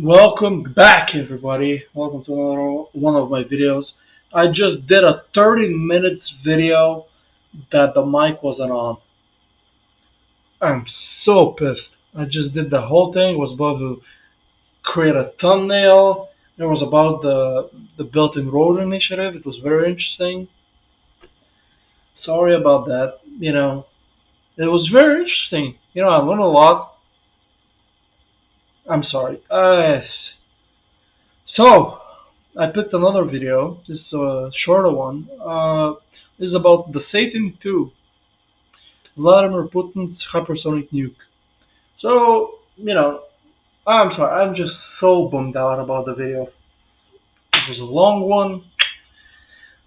Welcome back, everybody. Welcome to another one of my videos. I just did a 30 minutes video that the mic wasn't on. I'm so pissed. I just did the whole thing. Was about to create a thumbnail. It was about the built-in road initiative. It was very interesting. Sorry about that. It was very interesting. I learned a lot. I'm sorry. So, I picked another video. This is a shorter one. This is about the Satan-2, Vladimir Putin's hypersonic nuke. So, I'm sorry. I'm just so bummed out about the video. It was a long one.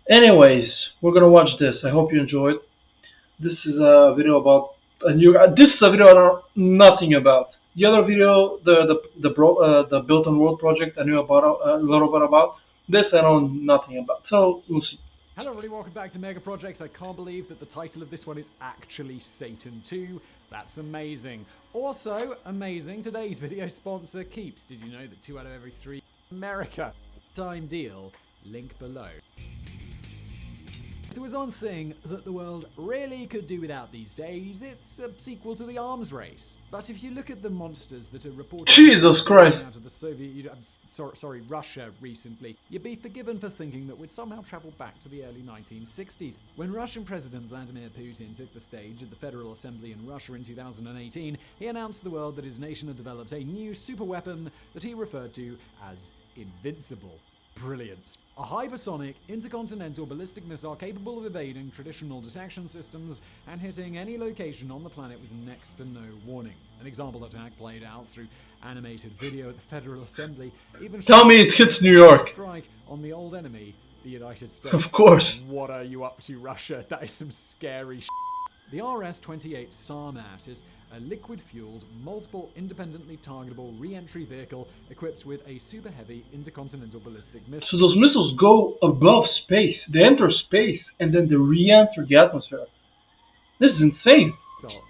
Anyways, we're gonna watch this. I hope you enjoyed. This is a video about a nuke. This is a video I know nothing about. The other video, the built-on world project, I knew about a little bit about. This I know nothing about. So we'll see. Hello everybody, welcome back to Mega Projects. I can't believe that the title of this one is actually Satan-2. That's amazing. Also amazing, today's video sponsor Keeps. Did you know that 2 out of every 3 America? Time deal, link below. If there was one thing that the world really could do without these days, it's a sequel to the arms race. But if you look at the monsters that are reported Jesus Christ out of the Russia recently, you'd be forgiven for thinking that we'd somehow travel back to the early 1960s. When Russian President Vladimir Putin took the stage at the Federal Assembly in Russia in 2018, he announced to the world that his nation had developed a new superweapon that he referred to as Invincible. Brilliant. A hypersonic, intercontinental ballistic missile capable of evading traditional detection systems and hitting any location on the planet with next to no warning. An example attack played out through animated video at the Federal Assembly even Tell me it hits New York. Strike on the old enemy, the United States. Of course. What are you up to, Russia? That is some scary shit. The RS-28 Sarmat is a liquid-fueled, multiple independently targetable re-entry vehicle equipped with a super-heavy intercontinental ballistic missile. So those missiles go above space. They enter space and then they re-enter the atmosphere. This is insane.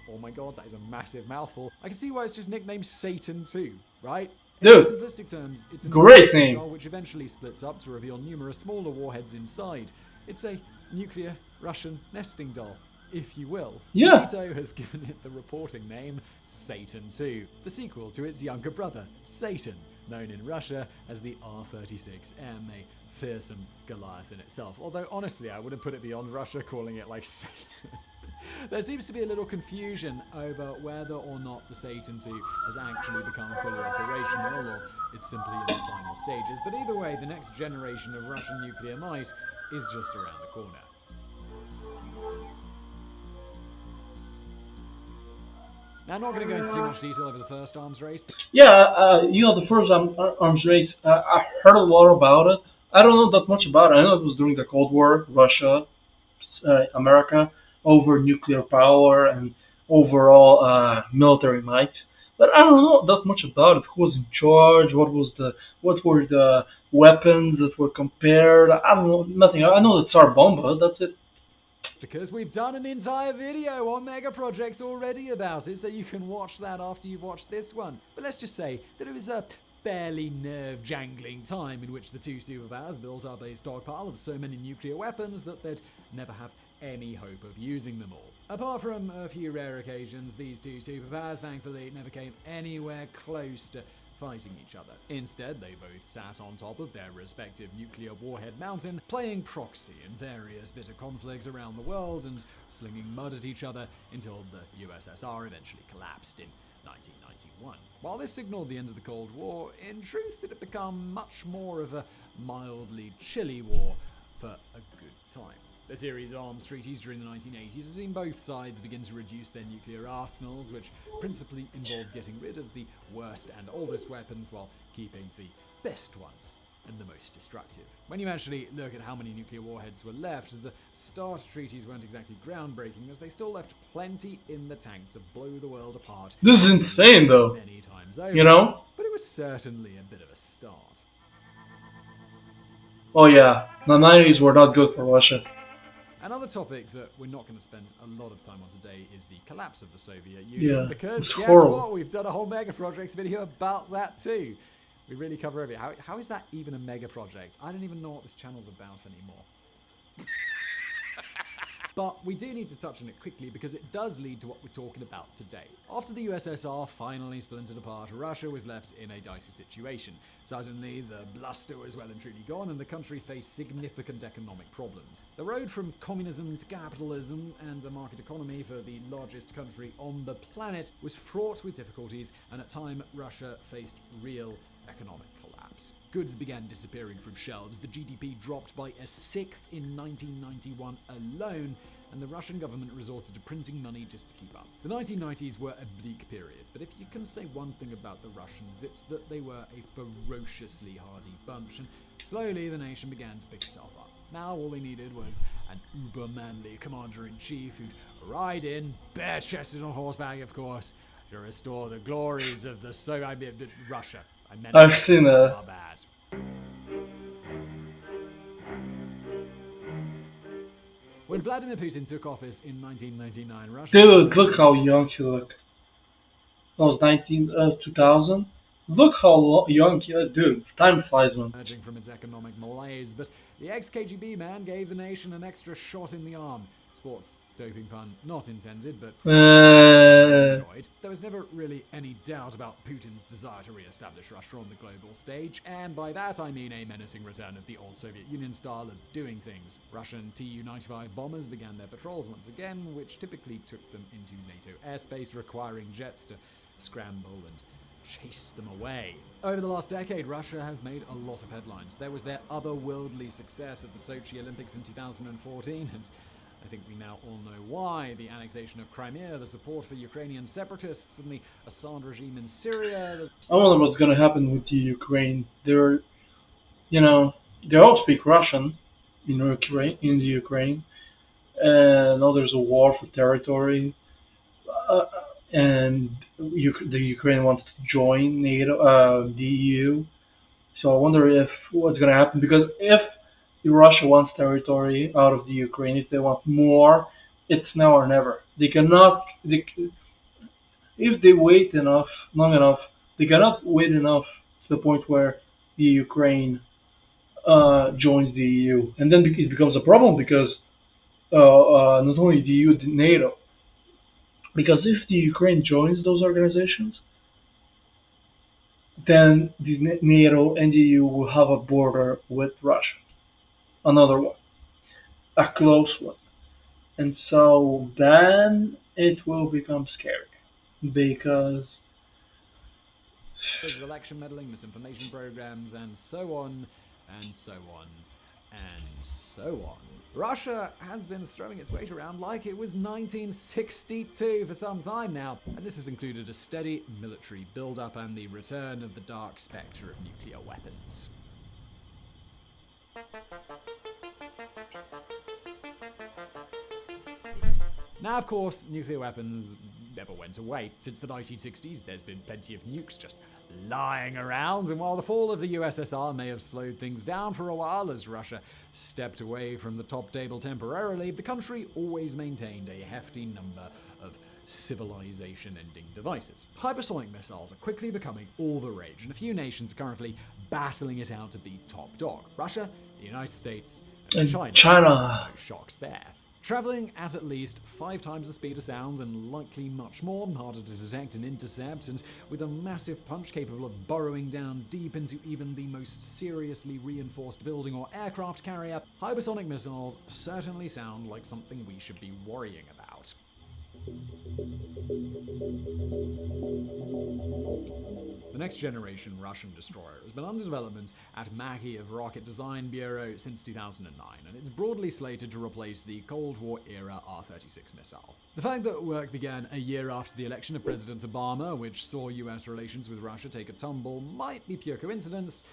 Oh my god, that is a massive mouthful. I can see why it's just nicknamed Satan-2, right? Dude, in simplistic terms, it's a great name. missile which eventually splits up to reveal numerous smaller warheads inside. It's a nuclear Russian nesting doll, if you will. Yeah. NATO has given it the reporting name Satan-2, the sequel to its younger brother, Satan, known in Russia as the R-36M, a fearsome Goliath in itself. Although, honestly, I wouldn't put it beyond Russia calling it like Satan. There seems to be a little confusion over whether or not the Satan-2 has actually become fully operational, or it's simply in the final stages. But either way, the next generation of Russian nuclear might is just around the corner. Now, I'm not going to go into too much detail over the first arms race. Yeah, the first arms race, I heard a lot about it. I don't know that much about it. I know it was during the Cold War, Russia, America, over nuclear power and overall military might. But I don't know that much about it. Who was in charge? What were the weapons that were compared? I don't know nothing. I know the Tsar Bomba. That's it. Because we've done an entire video on Mega Projects already about it, so you can watch that after you've watched this one. But let's just say that it was a fairly nerve-jangling time in which the two superpowers built up a stockpile of so many nuclear weapons that they'd never have any hope of using them all. Apart from a few rare occasions, these two superpowers thankfully never came anywhere close to fighting each other. Instead, they both sat on top of their respective nuclear warhead mountain, playing proxy in various bitter conflicts around the world and slinging mud at each other until the USSR eventually collapsed in 1991. While this signaled the end of the Cold War, in truth it had become much more of a mildly chilly war for a good time. The series of arms treaties during the 1980s has seen both sides begin to reduce their nuclear arsenals, which principally involved getting rid of the worst and oldest weapons while keeping the best ones and the most destructive. When you actually look at how many nuclear warheads were left, the START treaties weren't exactly groundbreaking, as they still left plenty in the tank to blow the world apart. This is insane, though. Many times over. But it was certainly a bit of a start. Oh yeah, the 90s were not good for Russia. Another topic that we're not going to spend a lot of time on today is the collapse of the Soviet Union, Yeah, because it's guess horrible. what? We've done a whole Mega Projects video about that too. We really cover everything. How is that even a mega project? I don't even know what this channel's about anymore. But we do need to touch on it quickly because it does lead to what we're talking about today. After the USSR finally splintered apart, Russia was left in a dicey situation. Suddenly, the bluster was well and truly gone and the country faced significant economic problems. The road from communism to capitalism and a market economy for the largest country on the planet was fraught with difficulties, and at times Russia faced real economic collapse. Goods began disappearing from shelves, the GDP dropped by a sixth in 1991 alone, and the Russian government resorted to printing money just to keep up. The 1990s were a bleak period, but if you can say one thing about the Russians, it's that they were a ferociously hardy bunch, and slowly the nation began to pick itself up. Now all they needed was an uber-manly commander-in-chief who'd ride in, bare-chested on horseback, of course, to restore the glories of the Russia. I've seen that. My bad. When Vladimir Putin took office in 1999, Russia... Dude, look how young he looked. That was 2000. Look how young he is. Dude, time flies, man. Emerging from its economic malaise, but the ex-KGB man gave the nation an extra shot in the arm. Sports doping pun not intended, but enjoyed. There was never really any doubt about Putin's desire to re-establish Russia on the global stage, and by that I mean a menacing return of the old Soviet Union style of doing things. Russian Tu-95 bombers began their patrols once again, which typically took them into NATO airspace, requiring jets to scramble and chase them away. Over the last decade, Russia has made a lot of headlines. There was their otherworldly success at the Sochi Olympics in 2014, and I think we now all know why. The annexation of Crimea, the support for Ukrainian separatists, and the Assad regime in Syria. I wonder what's going to happen with the Ukraine. They all speak Russian in the Ukraine. And now there's a war for territory. And the Ukraine wants to join NATO, the EU. So I wonder what's going to happen, because if Russia wants territory out of the Ukraine, if they want more, it's now or never. They cannot. If they wait long enough, they cannot wait enough to the point where the Ukraine joins the EU, and then it becomes a problem because not only the EU, the NATO. Because if the Ukraine joins those organizations, then the NATO and the EU will have a border with Russia. Another one. A close one. And so then it will become scary. Because there's election meddling, misinformation programs, and so on, and so on, and so on. Russia has been throwing its weight around like it was 1962 for some time now, and this has included a steady military build-up and the return of the dark spectre of nuclear weapons. Now, of course, nuclear weapons never went away. Since the 1960s, there's been plenty of nukes just lying around, and while the fall of the USSR may have slowed things down for a while as Russia stepped away from the top table temporarily, the country always maintained a hefty number of civilization-ending devices. Hypersonic missiles are quickly becoming all the rage, and a few nations are currently battling it out to be top dog. Russia, the United States, and China. No shocks there. Traveling at least 5 times the speed of sound and likely much more, harder to detect and intercept, and with a massive punch capable of burrowing down deep into even the most seriously reinforced building or aircraft carrier, hypersonic missiles certainly sound like something we should be worrying about. The next generation Russian destroyer has been under development at Makiyev Rocket Design Bureau since 2009, and it's broadly slated to replace the Cold War-era R-36 missile. The fact that work began a year after the election of President Obama, which saw US relations with Russia take a tumble, might be pure coincidence,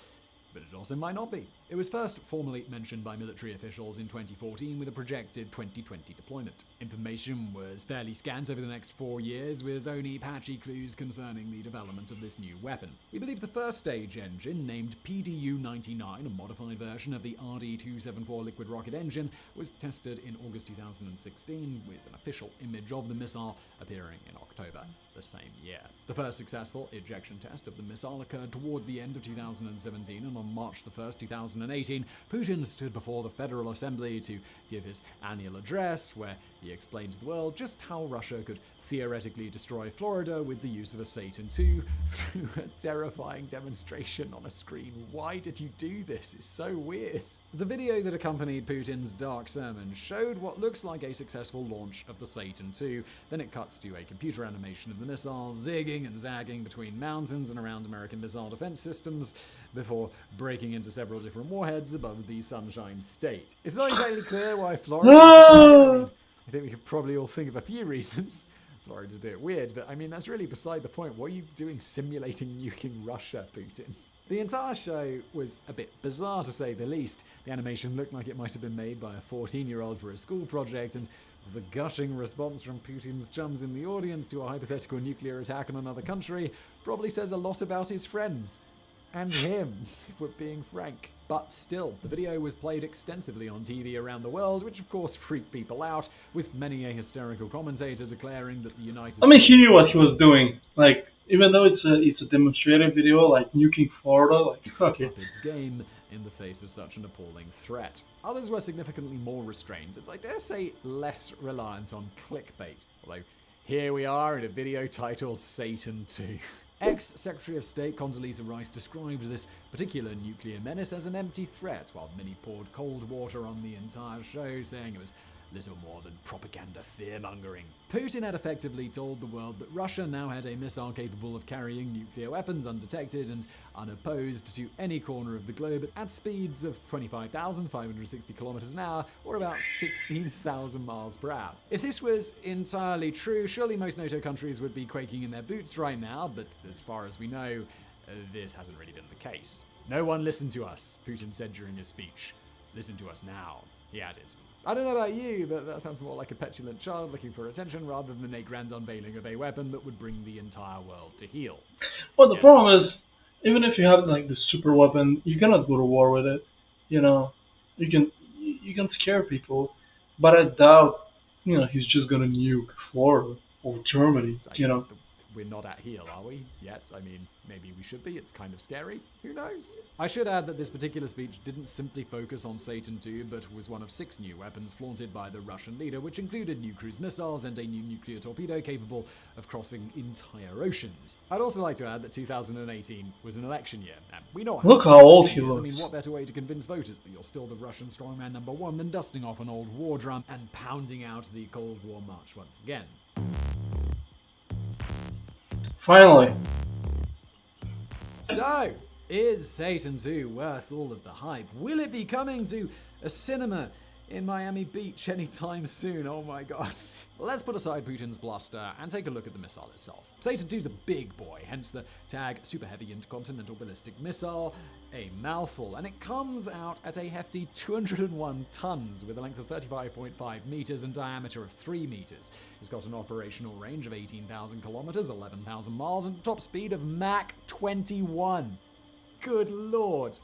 but it also might not be. It was first formally mentioned by military officials in 2014 with a projected 2020 deployment. Information was fairly scant over the next 4 years, with only patchy clues concerning the development of this new weapon. We believe the first stage engine, named PDU-99, a modified version of the RD-274 liquid rocket engine, was tested in August 2016, with an official image of the missile appearing in October. the same year. The first successful ejection test of the missile occurred toward the end of 2017, and on March 1st, 2018, Putin stood before the Federal Assembly to give his annual address, where he explained to the world just how Russia could theoretically destroy Florida with the use of a Satan-2 through a terrifying demonstration on a screen. Why did you do this? It's so weird. The video that accompanied Putin's dark sermon showed what looks like a successful launch of the Satan-2. Then it cuts to a computer animation of the missile zigging and zagging between mountains and around American missile defense systems before breaking into several different warheads above the Sunshine State. It's not exactly clear why Florida was the target. I mean, I think we could probably all think of a few reasons. Florida's a bit weird, but I mean, that's really beside the point. What are you doing simulating nuking Russia, Putin? The entire show was a bit bizarre, to say the least. The animation looked like it might have been made by a 14-year-old for a school project, and the gushing response from Putin's chums in the audience to a hypothetical nuclear attack on another country probably says a lot about his friends. And him, if we're being frank. But still, the video was played extensively on TV around the world, which of course freaked people out, with many a hysterical commentator declaring that the United States... I mean, he knew what he was doing. Like, even though it's a demonstrative video, like nuking Florida, like, okay. Up its game in the face of such an appalling threat. Others were significantly more restrained, and I dare say less reliant on clickbait. Although, here we are in a video titled Satan-2. Ex-Secretary of State Condoleezza Rice described this particular nuclear menace as an empty threat, while many poured cold water on the entire show, saying it was little more than propaganda fear-mongering. Putin had effectively told the world that Russia now had a missile capable of carrying nuclear weapons undetected and unopposed to any corner of the globe at speeds of 25,560 kilometers an hour, or about 16,000 miles per hour. If this was entirely true, surely most NATO countries would be quaking in their boots right now, but as far as we know, this hasn't really been the case. No one listened to us, Putin said during his speech. Listen to us now, he added. I don't know about you, but that sounds more like a petulant child looking for attention rather than a grand unveiling of a weapon that would bring the entire world to heel. Well, the problem is, even if you have like the super weapon, you cannot go to war with it. You know, you can scare people, but I doubt, he's just gonna nuke Florida or Germany. We're not at heel, are we? Yet? I mean, maybe we should be. It's kind of scary. Who knows? I should add that this particular speech didn't simply focus on Satan-2, but was one of 6 new weapons flaunted by the Russian leader, which included new cruise missiles and a new nuclear torpedo capable of crossing entire oceans. I'd also like to add that 2018 was an election year, and we know Look how old he looks. I mean, what better way to convince voters that you're still the Russian strongman number 1 than dusting off an old war drum and pounding out the Cold War march once again? Finally. So, is Satan-2 worth all of the hype? Will it be coming to a cinema in Miami Beach anytime soon? Oh my god. Let's put aside Putin's bluster and take a look at the missile itself. Satan-2's a big boy, hence the tag Super Heavy Intercontinental Ballistic Missile, a mouthful, and it comes out at a hefty 201 tons with a length of 35.5 meters and diameter of 3 meters. It's got an operational range of 18,000 kilometers, 11,000 miles, and a top speed of Mach 21. Good lord.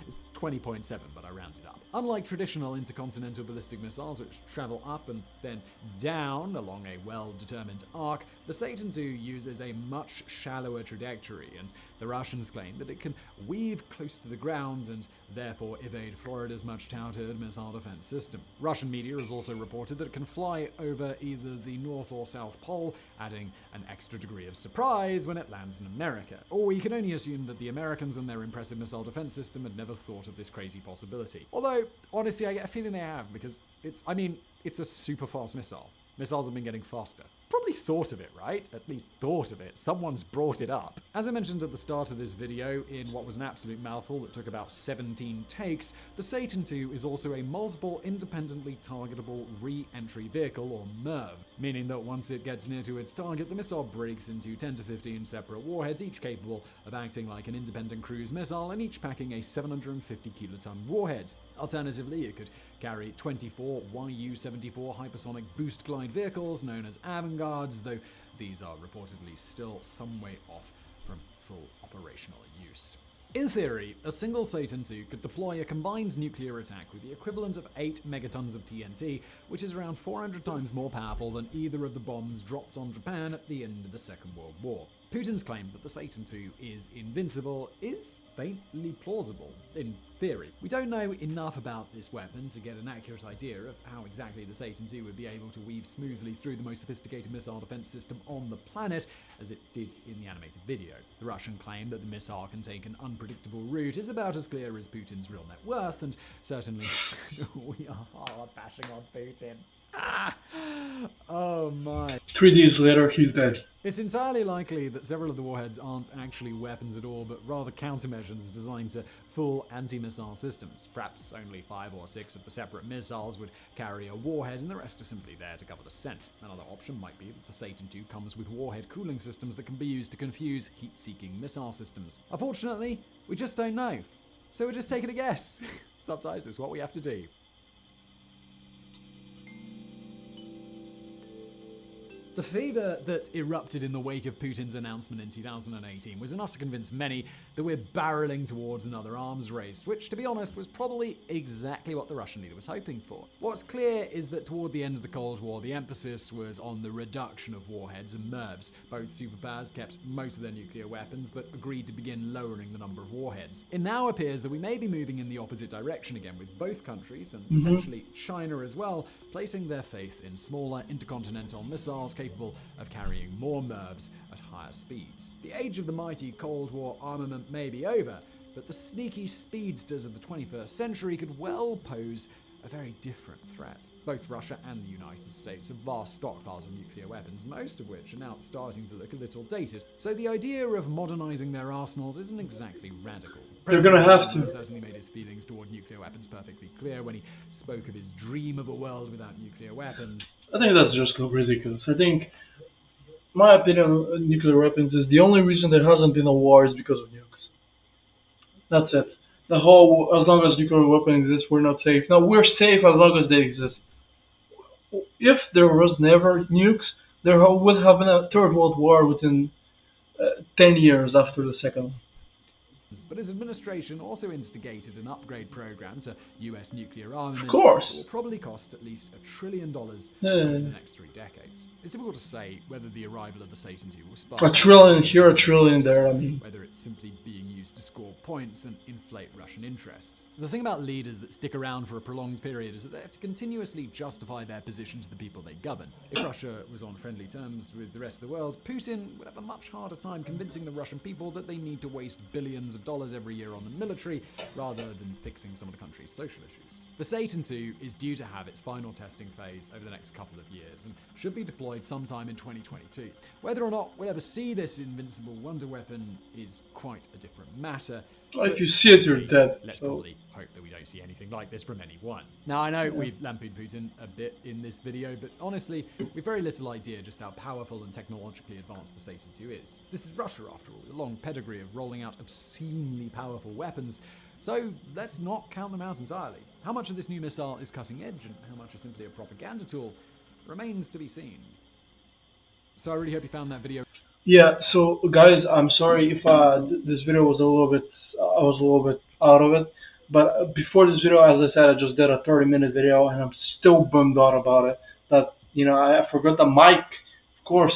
It's 20.7, but I rounded up. Unlike traditional intercontinental ballistic missiles, which travel up and then down along a well-determined arc, the Satan-2 uses a much shallower trajectory, and the Russians claim that it can weave close to the ground and therefore evade Florida's much-touted missile defense system. Russian media has also reported that it can fly over either the North or South Pole, adding an extra degree of surprise when it lands in America. Or we can only assume that the Americans and their impressive missile defense system had never thought of this crazy possibility. Although, honestly, I get a feeling they have, because it's a super fast missile. Missiles have been getting faster. Probably thought of it, right? At least thought of it. Someone's brought it up. As I mentioned at the start of this video, in what was an absolute mouthful that took about 17 takes, the Satan-2 is also a multiple independently targetable re-entry vehicle, or MIRV, meaning that once it gets near to its target, the missile breaks into 10 to 15 separate warheads, each capable of acting like an independent cruise missile and each packing a 750 kiloton warhead. Alternatively, it could carry 24 Yu-74 hypersonic boost glide vehicles known as Avantgards, though these are reportedly still some way off from full operational use. In theory, a single Satan-2 could deploy a combined nuclear attack with the equivalent of 8 megatons of TNT, which is around 400 times more powerful than either of the bombs dropped on Japan at the end of the Second World War. Putin's claim that the Satan-2 is invincible is faintly plausible, in theory. We don't know enough about this weapon to get an accurate idea of how exactly the Satan-2 would be able to weave smoothly through the most sophisticated missile defense system on the planet, as it did in the animated video. The Russian claim that the missile can take an unpredictable route is about as clear as Putin's real net worth, and certainly we are hard bashing on Putin. Oh my. 3 days later, he's dead. It's entirely likely that several of the warheads aren't actually weapons at all, but rather countermeasures designed to fool anti-missile systems. Perhaps only 5 or 6 of the separate missiles would carry a warhead, and the rest are simply there to cover the scent. Another option might be that the Satan-2 comes with warhead cooling systems that can be used to confuse heat-seeking missile systems. Unfortunately, we just don't know. So we're just taking a guess. Sometimes it's what we have to do. The fever that erupted in the wake of Putin's announcement in 2018 was enough to convince many that we're barreling towards another arms race, which, to be honest, was probably exactly what the Russian leader was hoping for. What's clear is that toward the end of the Cold War, the emphasis was on the reduction of warheads and MIRVs. Both superpowers kept most of their nuclear weapons, but agreed to begin lowering the number of warheads. It now appears that we may be moving in the opposite direction again, with both countries, and potentially China as well, placing their faith in smaller intercontinental missiles capable of carrying more MIRVs at higher speeds. The age of the mighty Cold War armament may be over, but the sneaky speedsters of the 21st century could well pose a very different threat. Both Russia and the United States have vast stockpiles of nuclear weapons, most of which are now starting to look a little dated. So the idea of modernizing their arsenals isn't exactly radical. They're gonna have to. He certainly made his feelings toward nuclear weapons perfectly clear when he spoke of his dream of a world without nuclear weapons. I think that's just ridiculous. I think, my opinion on nuclear weapons is the only reason there hasn't been a war is because of nukes. That's it. The whole, as long as nuclear weapons exist, we're not safe. No, we're safe as long as they exist. If there was never nukes, there would have been a third world war within 10 years after the second one. But his administration also instigated an upgrade program to US nuclear armaments Of course. that will probably cost at least $1 trillion over the next 3 decades. It's difficult to say whether the arrival of the Satan-2 will spark $1 trillion here, $1 trillion there, I mean. whether it's simply being used to score points and inflate Russian interests. The thing about leaders that stick around for a prolonged period is that they have to continuously justify their position to the people they govern. If Russia was on friendly terms with the rest of the world, Putin would have a much harder time convincing the Russian people that they need to waste billions of dollars every year on the military rather than fixing some of the country's social issues. The Satan-2 is due to have its final testing phase over the next couple of years and should be deployed sometime in 2022. Whether or not we'll ever see this invincible wonder weapon is quite a different matter. Well, if you see it, you're dead. Let's probably hope that we don't see anything like this from anyone. Now, I know we've lampooned Putin a bit in this video, but honestly, we've very little idea just how powerful and technologically advanced the Satan-2 is. This is Russia, after all, with a long pedigree of rolling out obscenely powerful weapons, so let's not count them out entirely. How much of this new missile is cutting edge and how much is simply a propaganda tool remains to be seen. So I really hope you found that video. Yeah, so guys, I'm sorry if this video was I was a little bit out of it, but before this video, as I said, I just did a 30-minute video and I'm still bummed out about it. That, I forgot the mic, of course.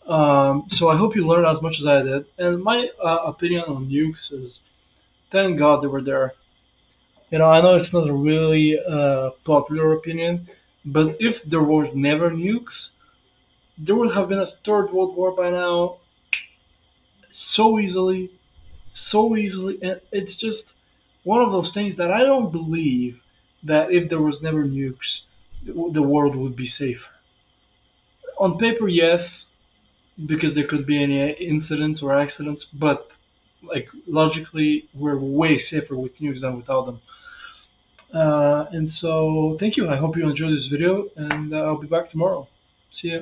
So I hope you learned as much as I did. And my opinion on nukes is, thank God they were there. I know it's not a really popular opinion, but if there was never nukes, there would have been a third world war by now so easily, and it's just one of those things that I don't believe that if there was never nukes, the world would be safer. On paper, yes, because there could be any incidents or accidents, but logically, we're way safer with nukes than without them. And so, thank you. I hope you enjoyed this video, and I'll be back tomorrow. See ya.